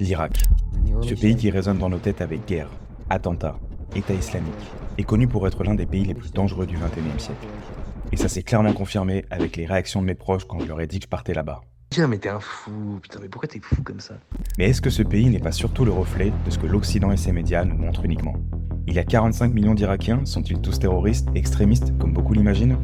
L'Irak, ce pays qui résonne dans nos têtes avec guerre, attentats, État islamique, est connu pour être l'un des pays les plus dangereux du XXIe siècle. Et ça s'est clairement confirmé avec les réactions de mes proches quand je leur ai dit que je partais là-bas. Tiens, mais t'es un fou, putain, mais pourquoi t'es fou comme ça? Mais est-ce que ce pays n'est pas surtout le reflet de ce que l'Occident et ses médias nous montrent uniquement? Il y a 45 millions d'Irakiens, sont-ils tous terroristes, extrémistes, comme beaucoup l'imaginent?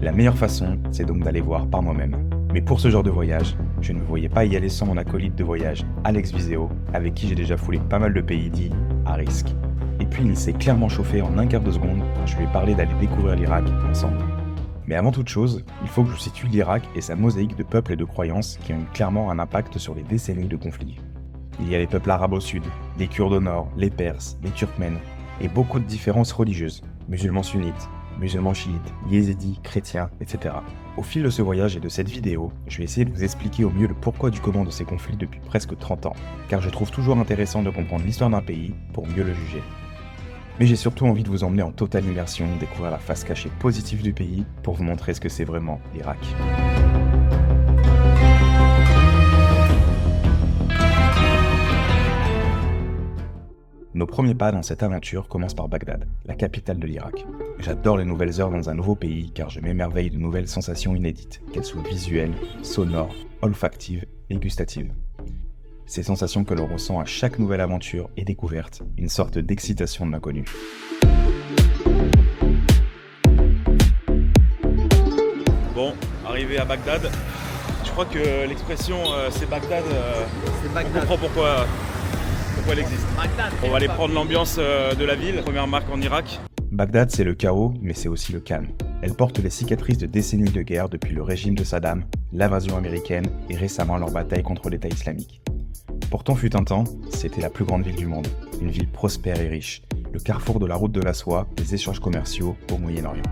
La meilleure façon, c'est donc d'aller voir par moi-même. Mais pour ce genre de voyage, je ne me voyais pas y aller sans mon acolyte de voyage, Alex Viseo, avec qui j'ai déjà foulé pas mal de pays dits à risque. Et puis il s'est clairement chauffé en un quart de seconde quand je lui ai parlé d'aller découvrir l'Irak ensemble. Mais avant toute chose, il faut que je vous situe l'Irak et sa mosaïque de peuples et de croyances qui ont eu clairement un impact sur les décennies de conflits. Il y a les peuples arabes au sud, les Kurdes au nord, les Perses, les Turkmènes, et beaucoup de différences religieuses, musulmans sunnites, musulmans chiites, yézidis, chrétiens, etc. Au fil de ce voyage et de cette vidéo, je vais essayer de vous expliquer au mieux le pourquoi du comment de ces conflits depuis presque 30 ans, car je trouve toujours intéressant de comprendre l'histoire d'un pays pour mieux le juger. Mais j'ai surtout envie de vous emmener en totale immersion, découvrir la face cachée positive du pays, pour vous montrer ce que c'est vraiment l'Irak. Nos premiers pas dans cette aventure commencent par Bagdad, la capitale de l'Irak. J'adore les nouvelles heures dans un nouveau pays car je m'émerveille de nouvelles sensations inédites, qu'elles soient visuelles, sonores, olfactives et gustatives. Ces sensations que l'on ressent à chaque nouvelle aventure et découverte, une sorte d'excitation de l'inconnu. Bon, arrivé à Bagdad, je crois que l'expression c'est Bagdad, on comprend pourquoi elle existe. On va aller prendre l'ambiance de la ville, première marque en Irak. Bagdad, c'est le chaos, mais c'est aussi le calme. Elle porte les cicatrices de décennies de guerre depuis le régime de Saddam, l'invasion américaine et récemment leur bataille contre l'État islamique. Pourtant fut un temps, c'était la plus grande ville du monde, une ville prospère et riche, le carrefour de la route de la soie, des échanges commerciaux au Moyen-Orient.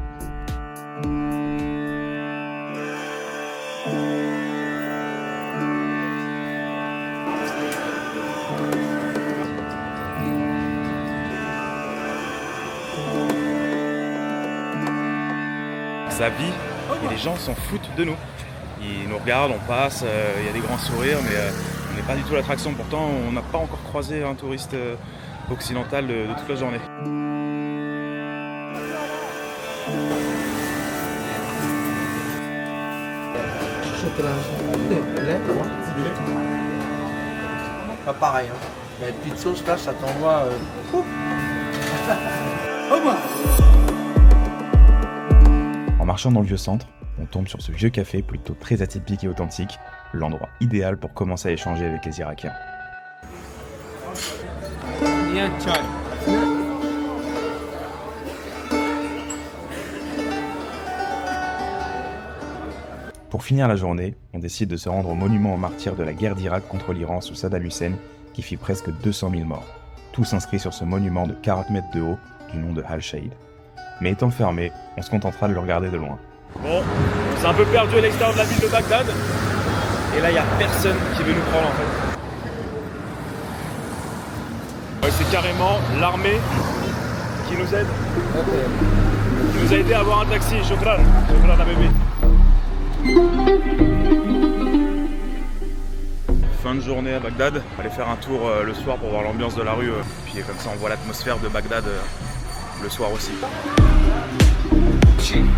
Ça vit et les gens s'en foutent de nous. Ils nous regardent, on passe, il y a des grands sourires, mais on n'est pas du tout l'attraction. Pourtant, on n'a pas encore croisé un touriste occidental de toute la journée. Pas pareil, hein. Mais la petite sauce là, ça t'envoie. En marchant dans le vieux centre, on tombe sur ce vieux café plutôt très atypique et authentique, l'endroit idéal pour commencer à échanger avec les Irakiens. Pour finir la journée, on décide de se rendre au monument aux martyrs de la guerre d'Irak contre l'Iran sous Saddam Hussein, qui fit presque 200 000 morts, tous inscrits sur ce monument de 40 mètres de haut du nom de Al-Shahid. Mais étant fermé, on se contentera de le regarder de loin. Bon, on s'est un peu perdu à l'extérieur de la ville de Bagdad. Et là, il n'y a personne qui veut nous prendre en fait. Ouais, c'est carrément l'armée qui nous aide. Qui nous a aidé à avoir un taxi. Shukran à bébé. Fin de journée à Bagdad. Aller faire un tour le soir pour voir l'ambiance de la rue. Puis comme ça, on voit l'atmosphère de Bagdad le soir aussi.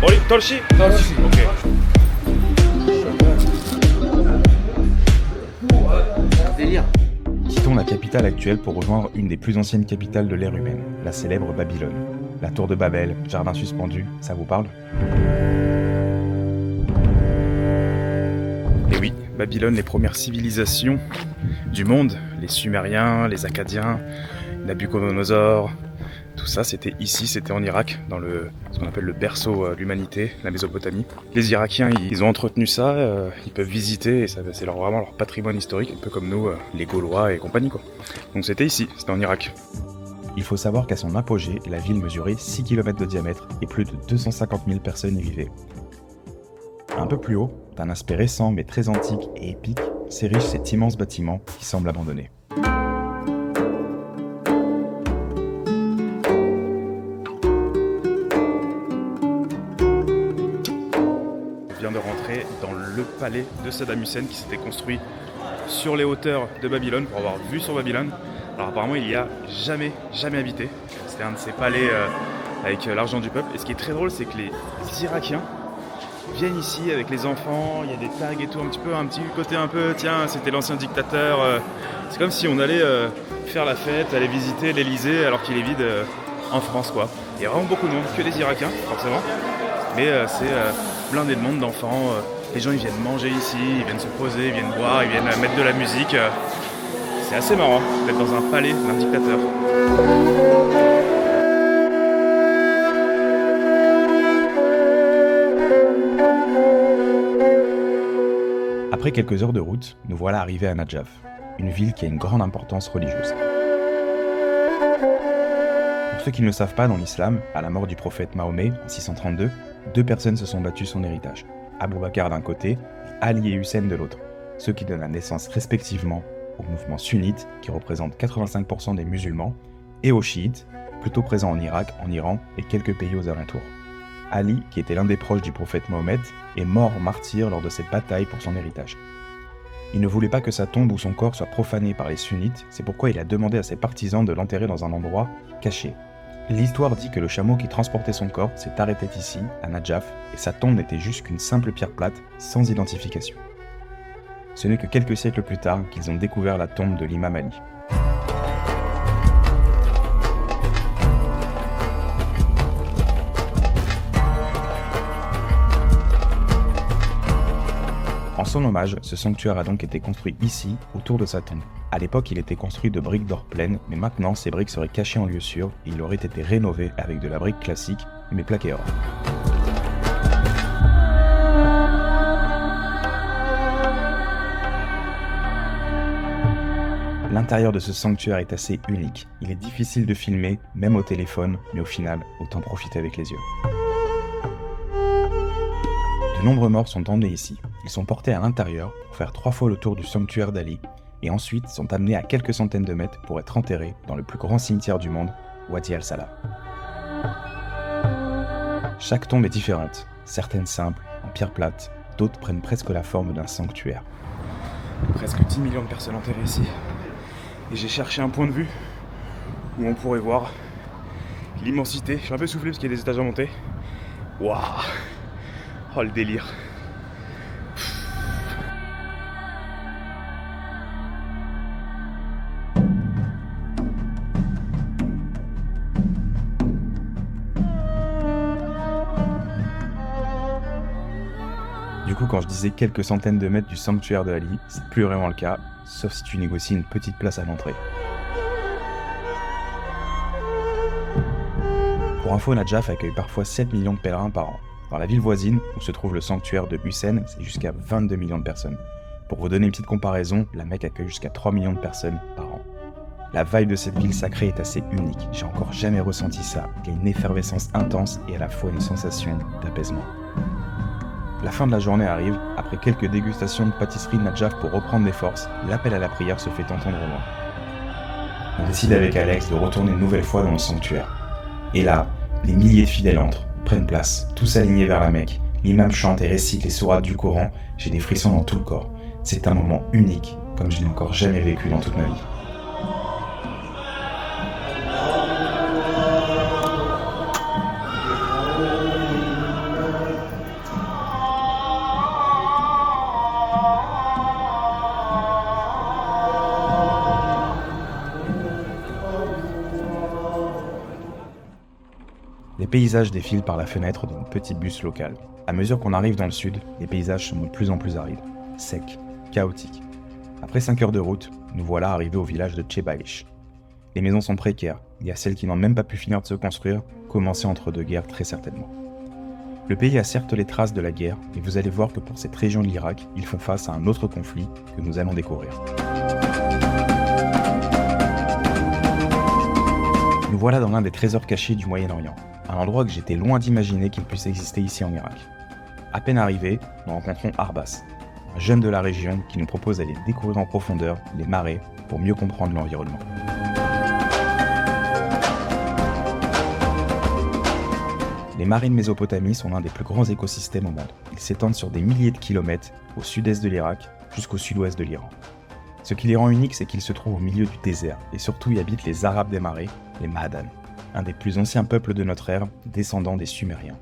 Oli, Torchi. Ok. Délire. Quittons la capitale actuelle pour rejoindre une des plus anciennes capitales de l'ère humaine, la célèbre Babylone. La tour de Babel, jardin suspendu, ça vous parle? Et oui, Babylone, les premières civilisations du monde, les Sumériens, les Akkadiens, Nabucodonosor, tout ça c'était ici, c'était en Irak, dans ce qu'on appelle le berceau de l'humanité, la Mésopotamie. Les Irakiens, ils ont entretenu ça, ils peuvent visiter, et c'est vraiment leur patrimoine historique, un peu comme nous, les Gaulois et compagnie quoi. Donc c'était ici, c'était en Irak. Il faut savoir qu'à son apogée, la ville mesurait 6 km de diamètre et plus de 250 000 personnes y vivaient. Un peu plus haut, d'un aspect récent mais très antique et épique, s'érige cet immense bâtiment qui semble abandonné. On vient de rentrer dans le palais de Saddam Hussein qui s'était construit sur les hauteurs de Babylone pour avoir vue sur Babylone. Alors apparemment il y a jamais habité. C'était un de ces palais avec l'argent du peuple. Et ce qui est très drôle, c'est que les Irakiens viennent ici avec les enfants, il y a des tags et tout, un petit côté un peu, tiens, c'était l'ancien dictateur. C'est comme si on allait faire la fête, aller visiter l'Elysée alors qu'il est vide en France, quoi. Il y a vraiment beaucoup de monde, que des Irakiens, forcément. Mais c'est blindé de monde, d'enfants. Les gens, ils viennent manger ici, ils viennent se poser, ils viennent boire, ils viennent mettre de la musique. C'est assez marrant d'être dans un palais d'un dictateur. Après quelques heures de route, nous voilà arrivés à Nadjaf, une ville qui a une grande importance religieuse. Pour ceux qui ne le savent pas, dans l'islam, à la mort du prophète Mahomet en 632, 2 personnes se sont battues son héritage, Abou Bakr d'un côté et Ali et Hussein de l'autre, ceux qui donnent la naissance respectivement au mouvement sunnite qui représente 85% des musulmans et aux chiites, plutôt présents en Irak, en Iran et quelques pays aux alentours. Ali, qui était l'un des proches du prophète Mohammed, est mort martyr lors de cette bataille pour son héritage. Il ne voulait pas que sa tombe ou son corps soit profané par les sunnites, c'est pourquoi il a demandé à ses partisans de l'enterrer dans un endroit caché. L'histoire dit que le chameau qui transportait son corps s'est arrêté ici, à Nadjaf, et sa tombe n'était juste qu'une simple pierre plate, sans identification. Ce n'est que quelques siècles plus tard qu'ils ont découvert la tombe de l'imam Ali. En son hommage, ce sanctuaire a donc été construit ici, autour de sa tombe. À l'époque, il était construit de briques d'or pleines, mais maintenant, ces briques seraient cachées en lieu sûr et il aurait été rénové avec de la brique classique, mais plaquée or. L'intérieur de ce sanctuaire est assez unique. Il est difficile de filmer, même au téléphone, mais au final, autant profiter avec les yeux. De nombreux morts sont emmenés ici. Ils sont portés à l'intérieur pour faire 3 fois le tour du sanctuaire d'Ali et ensuite sont amenés à quelques centaines de mètres pour être enterrés dans le plus grand cimetière du monde, Wadi al-Salam. Chaque tombe est différente, certaines simples, en pierre plate, d'autres prennent presque la forme d'un sanctuaire. Presque 10 millions de personnes enterrées ici. Et j'ai cherché un point de vue où on pourrait voir l'immensité. Je suis un peu soufflé parce qu'il y a des étages à monter. Waouh! Oh le délire! Du coup, quand je disais quelques centaines de mètres du sanctuaire de Ali, c'est plus vraiment le cas, sauf si tu négocies une petite place à l'entrée. Pour info, Nadjaf accueille parfois 7 millions de pèlerins par an. Dans la ville voisine, où se trouve le sanctuaire de Hussein, c'est jusqu'à 22 millions de personnes. Pour vous donner une petite comparaison, la Mecque accueille jusqu'à 3 millions de personnes par an. La vibe de cette ville sacrée est assez unique, j'ai encore jamais ressenti ça. Il y a une effervescence intense et à la fois une sensation d'apaisement. La fin de la journée arrive, après quelques dégustations de pâtisserie de Nadjaf pour reprendre des forces, l'appel à la prière se fait entendre au loin. On décide avec Alex de retourner une nouvelle fois dans le sanctuaire. Et là, des milliers de fidèles entrent, prennent place, tous alignés vers la Mecque. L'imam chante et récite les sourates du Coran, j'ai des frissons dans tout le corps. C'est un moment unique, comme je n'ai encore jamais vécu dans toute ma vie. Les paysages défilent par la fenêtre d'un petit bus local. À mesure qu'on arrive dans le sud, les paysages sont de plus en plus arides, secs, chaotiques. Après 5 heures de route, nous voilà arrivés au village de Tchebaïch. Les maisons sont précaires, il y a celles qui n'ont même pas pu finir de se construire, commencées entre deux guerres très certainement. Le pays a certes les traces de la guerre, mais vous allez voir que pour cette région de l'Irak, ils font face à un autre conflit que nous allons découvrir. Nous voilà dans l'un des trésors cachés du Moyen-Orient, un endroit que j'étais loin d'imaginer qu'il puisse exister ici en Irak. À peine arrivés, nous rencontrons Arbas, un jeune de la région qui nous propose d'aller découvrir en profondeur les marais pour mieux comprendre l'environnement. Les marais de Mésopotamie sont l'un des plus grands écosystèmes au monde. Ils s'étendent sur des milliers de kilomètres au sud-est de l'Irak jusqu'au sud-ouest de l'Iran. Ce qui les rend uniques, c'est qu'ils se trouvent au milieu du désert, et surtout y habitent les Arabes des marais, les Mahadan, un des plus anciens peuples de notre ère, descendants des Sumériens.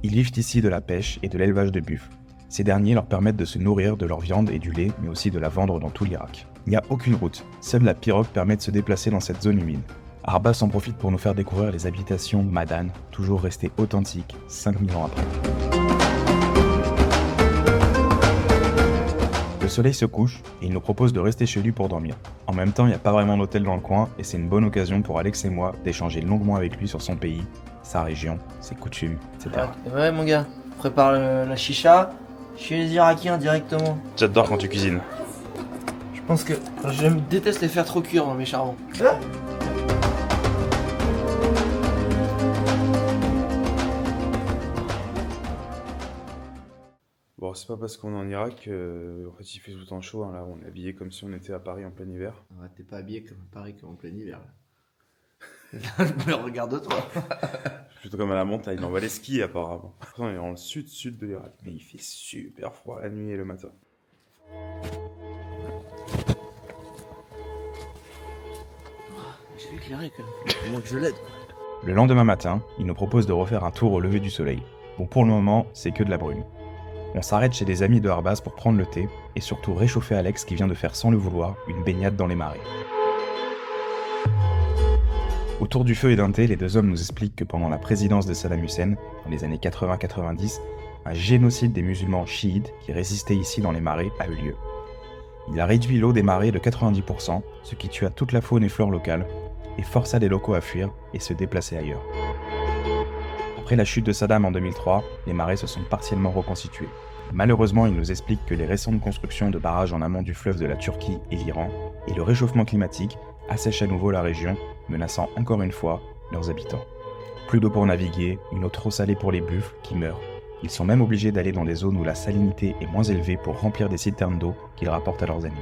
Ils vivent ici de la pêche et de l'élevage de buffles. Ces derniers leur permettent de se nourrir de leur viande et du lait, mais aussi de la vendre dans tout l'Irak. Il n'y a aucune route, seule la pirogue permet de se déplacer dans cette zone humide. Arbas en profite pour nous faire découvrir les habitations Mahadan, toujours restées authentiques 5000 ans après. Le soleil se couche et il nous propose de rester chez lui pour dormir. En même temps, il n'y a pas vraiment d'hôtel dans le coin et c'est une bonne occasion pour Alex et moi d'échanger longuement avec lui sur son pays, sa région, ses coutumes, etc. Ouais mon gars, prépare la chicha chez les Irakiens directement. J'adore quand tu cuisines. Je pense que je déteste les faire trop cuire dans mes charbons. Bon, c'est pas parce qu'on est en Irak, en fait il fait tout le temps chaud, hein, là on est habillé comme si on était à Paris en plein hiver. Ouais, t'es pas habillé comme Paris comme en plein hiver là. Mais regarde-toi. Plutôt comme à la montagne, on va les skier apparemment. On est dans le sud de l'Irak, mais il fait super froid la nuit et le matin. Je vais éclairer quand même. Moi que je l'aide. Le lendemain matin, il nous propose de refaire un tour au lever du soleil. Bon, pour le moment, c'est que de la brume. On s'arrête chez des amis de Arbas pour prendre le thé et surtout réchauffer Alex qui vient de faire sans le vouloir une baignade dans les marais. Autour du feu et d'un thé, les deux hommes nous expliquent que pendant la présidence de Saddam Hussein, dans les années 80-90, un génocide des musulmans chiites qui résistaient ici dans les marais a eu lieu. Il a réduit l'eau des marais de 90%, ce qui tua toute la faune et flore locale, et força les locaux à fuir et se déplacer ailleurs. Après la chute de Saddam en 2003, les marais se sont partiellement reconstitués. Malheureusement, il nous explique que les récentes constructions de barrages en amont du fleuve de la Turquie et l'Iran, et le réchauffement climatique assèchent à nouveau la région, menaçant encore une fois leurs habitants. Plus d'eau pour naviguer, une eau trop salée pour les buffles qui meurent. Ils sont même obligés d'aller dans des zones où la salinité est moins élevée pour remplir des citernes d'eau qu'ils rapportent à leurs animaux.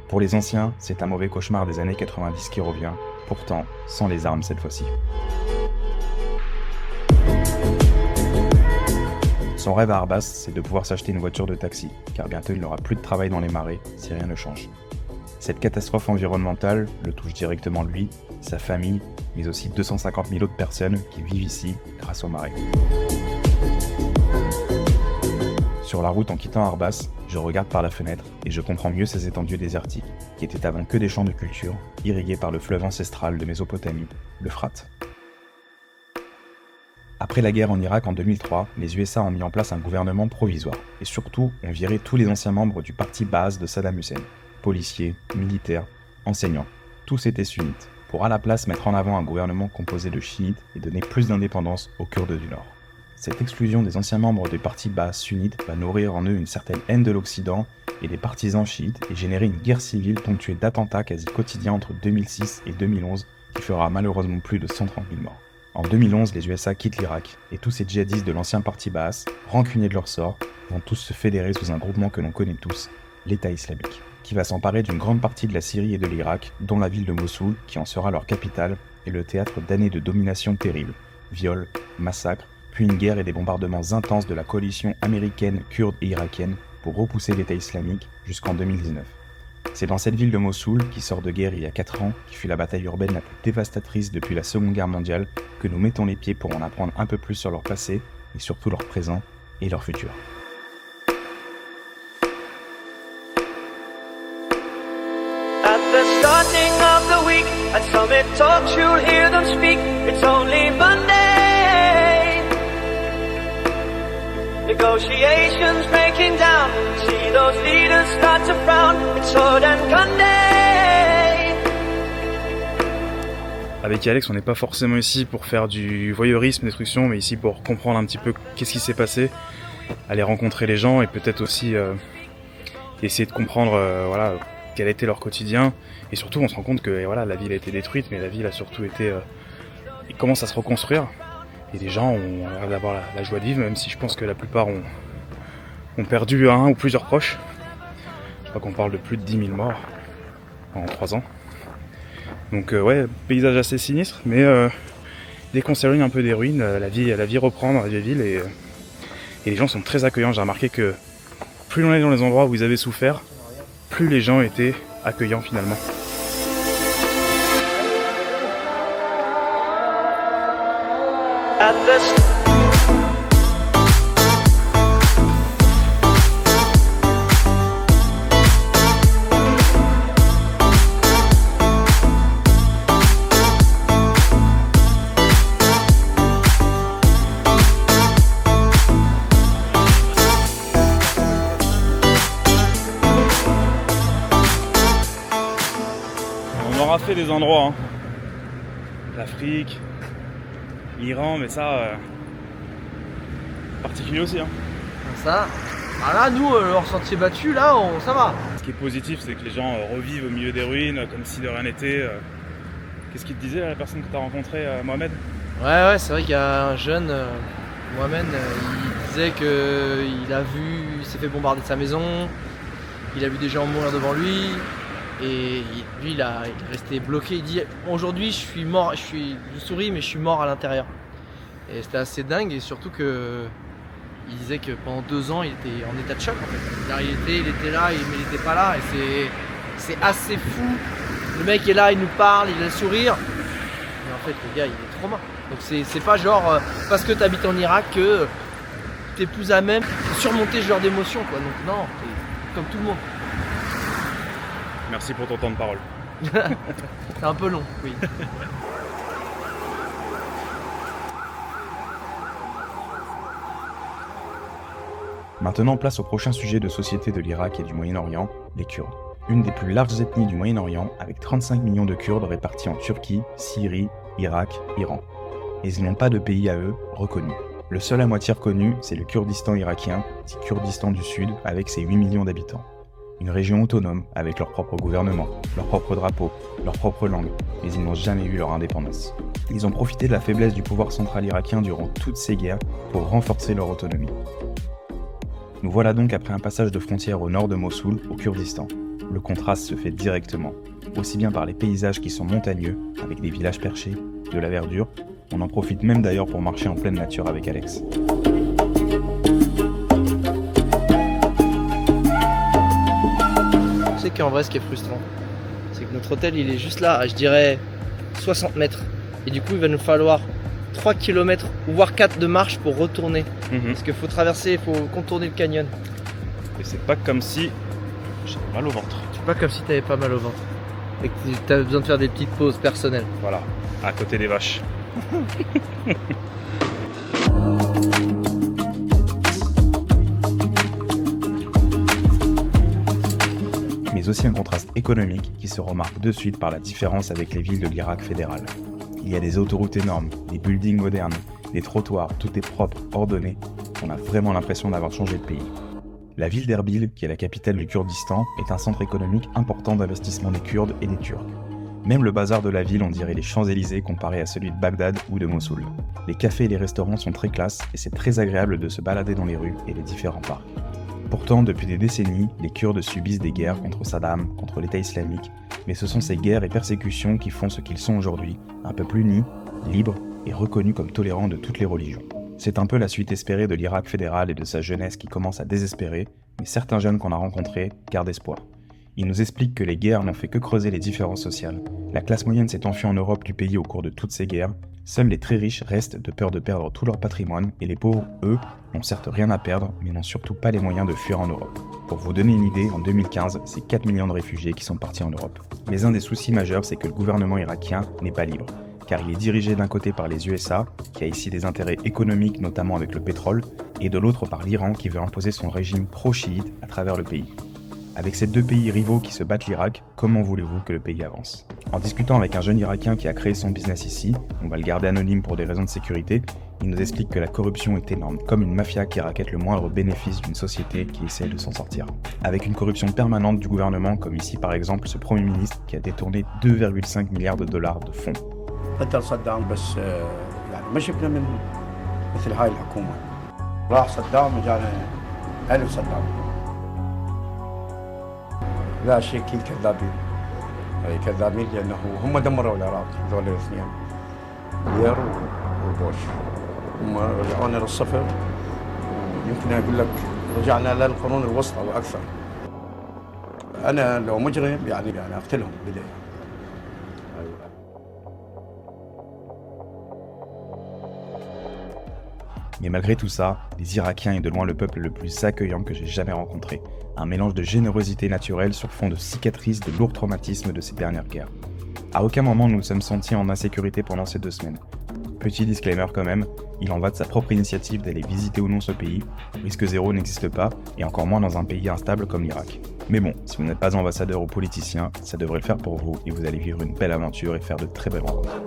Pour les anciens, c'est un mauvais cauchemar des années 90 qui revient, pourtant sans les armes cette fois-ci. Son rêve à Arbas, c'est de pouvoir s'acheter une voiture de taxi, car bientôt il n'aura plus de travail dans les marais si rien ne change. Cette catastrophe environnementale le touche directement lui, sa famille, mais aussi 250 000 autres personnes qui vivent ici grâce aux marais. Sur la route en quittant Arbas, je regarde par la fenêtre et je comprends mieux ces étendues désertiques, qui étaient avant que des champs de culture, irrigués par le fleuve ancestral de Mésopotamie, l'Euphrate. Après la guerre en Irak en 2003, les USA ont mis en place un gouvernement provisoire, et surtout ont viré tous les anciens membres du parti Baas de Saddam Hussein, policiers, militaires, enseignants, tous étaient sunnites, pour à la place mettre en avant un gouvernement composé de chiites et donner plus d'indépendance aux Kurdes du Nord. Cette exclusion des anciens membres du parti Baas sunnite va nourrir en eux une certaine haine de l'Occident et des partisans chiites et générer une guerre civile ponctuée d'attentats quasi quotidiens entre 2006 et 2011 qui fera malheureusement plus de 130 000 morts. En 2011, les USA quittent l'Irak et tous ces djihadistes de l'ancien parti Baas, rancuniers de leur sort, vont tous se fédérer sous un groupement que l'on connaît tous, l'État islamique, qui va s'emparer d'une grande partie de la Syrie et de l'Irak, dont la ville de Mossoul, qui en sera leur capitale, et le théâtre d'années de domination terrible, viols, massacres, puis une guerre et des bombardements intenses de la coalition américaine, kurde et irakienne pour repousser l'État islamique jusqu'en 2019. C'est dans cette ville de Mossoul, qui sort de guerre il y a 4 ans, qui fut la bataille urbaine la plus dévastatrice depuis la Seconde Guerre mondiale, que nous mettons les pieds pour en apprendre un peu plus sur leur passé, et surtout leur présent et leur futur. At the starting of the week, at Summit Talks you'll hear them speak. It's only Monday. Negotiations breaking down. See those leaders start to frown. It's sword and gun day. Avec Alex, on n'est pas forcément ici pour faire du voyeurisme, destruction, mais ici pour comprendre un petit peu qu'est-ce qui s'est passé, aller rencontrer les gens et peut-être aussi essayer de comprendre quel a été leur quotidien. Et surtout, on se rend compte que la ville a été détruite, mais la ville a surtout été... il commence à se reconstruire. Et les gens ont l'air d'avoir la joie de vivre, même si je pense que la plupart ont perdu un ou plusieurs proches. Je crois qu'on parle de plus de 10 000 morts en 3 ans. Donc paysage assez sinistre, mais dès qu'on s'éloigne un peu des ruines, la vie reprend dans la vieille ville et les gens sont très accueillants. J'ai remarqué que plus on est dans les endroits où ils avaient souffert, plus les gens étaient accueillants finalement. At the On aura fait des endroits, hein. L'Afrique, l'Iran, mais ça, particulier aussi. Hein. Ça, là, nous, leur sentier battu, là, ça va. Ce qui est positif, c'est que les gens revivent au milieu des ruines, comme si de rien n'était. Qu'est-ce qu'il te disait, la personne que tu as rencontrée, Mohamed? Ouais, c'est vrai qu'il y a un jeune, Mohamed, il disait il s'est fait bombarder de sa maison, il a vu des gens mourir devant lui, et lui, il est resté bloqué. Il dit, aujourd'hui, je suis mort, je souris, mais je suis mort à l'intérieur. Et c'était assez dingue, et surtout que il disait que pendant 2 ans, il était en état de choc en fait. Il était là, mais il n'était pas là, et c'est assez fou. Le mec est là, il nous parle, il a le sourire, mais en fait, le gars, il est trop mort. Donc c'est pas genre parce que tu habites en Irak que t'es plus à même de surmonter ce genre d'émotion, quoi. Donc non, t'es comme tout le monde. Merci pour ton temps de parole. C'est un peu long, oui. Maintenant, place au prochain sujet de société de l'Irak et du Moyen-Orient, les Kurdes. Une des plus larges ethnies du Moyen-Orient, avec 35 millions de Kurdes répartis en Turquie, Syrie, Irak, Iran. Et ils n'ont pas de pays à eux reconnu. Le seul à moitié reconnu, c'est le Kurdistan irakien, dit Kurdistan du Sud, avec ses 8 millions d'habitants. Une région autonome, avec leur propre gouvernement, leur propre drapeau, leur propre langue, mais ils n'ont jamais eu leur indépendance. Ils ont profité de la faiblesse du pouvoir central irakien durant toutes ces guerres pour renforcer leur autonomie. Nous voilà donc après un passage de frontière au nord de Mossoul, au Kurdistan. Le contraste se fait directement, aussi bien par les paysages qui sont montagneux, avec des villages perchés, de la verdure. On en profite même d'ailleurs pour marcher en pleine nature avec Alex. Tu sais qu'en vrai, ce qui est frustrant, c'est que notre hôtel, il est juste là, à, je dirais 60 mètres. Et du coup, il va nous falloir 3 km ou voire 4 de marche pour retourner. Parce qu'il faut traverser, il faut contourner le canyon. Et c'est pas comme si j'avais mal au ventre. C'est pas comme si t'avais pas mal au ventre. Et que t'avais besoin de faire des petites pauses personnelles. Voilà, à côté des vaches. Mais aussi un contraste économique qui se remarque de suite par la différence avec les villes de l'Irak fédéral. Il y a des autoroutes énormes, des buildings modernes, des trottoirs, tout est propre, ordonné. On a vraiment l'impression d'avoir changé de pays. La ville d'Erbil, qui est la capitale du Kurdistan, est un centre économique important d'investissement des Kurdes et des Turcs. Même le bazar de la ville, on dirait les Champs-Élysées comparé à celui de Bagdad ou de Mossoul. Les cafés et les restaurants sont très classe et c'est très agréable de se balader dans les rues et les différents parcs. Pourtant, depuis des décennies, les Kurdes subissent des guerres contre Saddam, contre l'État islamique, mais ce sont ces guerres et persécutions qui font ce qu'ils sont aujourd'hui, un peuple uni, libre et reconnu comme tolérant de toutes les religions. C'est un peu la suite espérée de l'Irak fédéral et de sa jeunesse qui commence à désespérer, mais certains jeunes qu'on a rencontrés gardent espoir. Ils nous expliquent que les guerres n'ont fait que creuser les différences sociales. La classe moyenne s'est enfuie en Europe du pays au cours de toutes ces guerres. Seuls les très riches restent de peur de perdre tout leur patrimoine et les pauvres, eux, n'ont certes rien à perdre, mais n'ont surtout pas les moyens de fuir en Europe. Pour vous donner une idée, en 2015, c'est 4 millions de réfugiés qui sont partis en Europe. Mais un des soucis majeurs, c'est que le gouvernement irakien n'est pas libre, car il est dirigé d'un côté par les USA, qui a ici des intérêts économiques, notamment avec le pétrole, et de l'autre par l'Iran, qui veut imposer son régime pro-chiite à travers le pays. Avec ces deux pays rivaux qui se battent l'Irak, comment voulez-vous que le pays avance? En discutant avec un jeune Irakien qui a créé son business ici, on va le garder anonyme pour des raisons de sécurité, il nous explique que la corruption est énorme, comme une mafia qui raquette le moindre bénéfice d'une société qui essaie de s'en sortir. Avec une corruption permanente du gouvernement, comme ici par exemple ce Premier ministre qui a détourné 2,5 milliards de dollars de fonds. قدر صدام بس يعني ما شفنا من مثل هاي الحكومة راح صدام وجانا ألف صدام لا شيكين كذابين هاي كذابين لأنه هم دمروا العراق هذول الاثنين بلير وبوش هم رجعونا للصفر ويمكن أقول لك رجعنا للقرون الوسطى وأكثر أنا لو مجرم يعني أقتلهم بداية. Mais malgré tout ça, les Irakiens est de loin le peuple le plus accueillant que j'ai jamais rencontré. Un mélange de générosité naturelle sur fond de cicatrices de lourds traumatismes de ces dernières guerres. À aucun moment nous nous sommes sentis en insécurité pendant ces 2 semaines. Petit disclaimer quand même, il en va de sa propre initiative d'aller visiter ou non ce pays. Risque zéro n'existe pas, et encore moins dans un pays instable comme l'Irak. Mais bon, si vous n'êtes pas ambassadeur ou politicien, ça devrait le faire pour vous, et vous allez vivre une belle aventure et faire de très belles rencontres.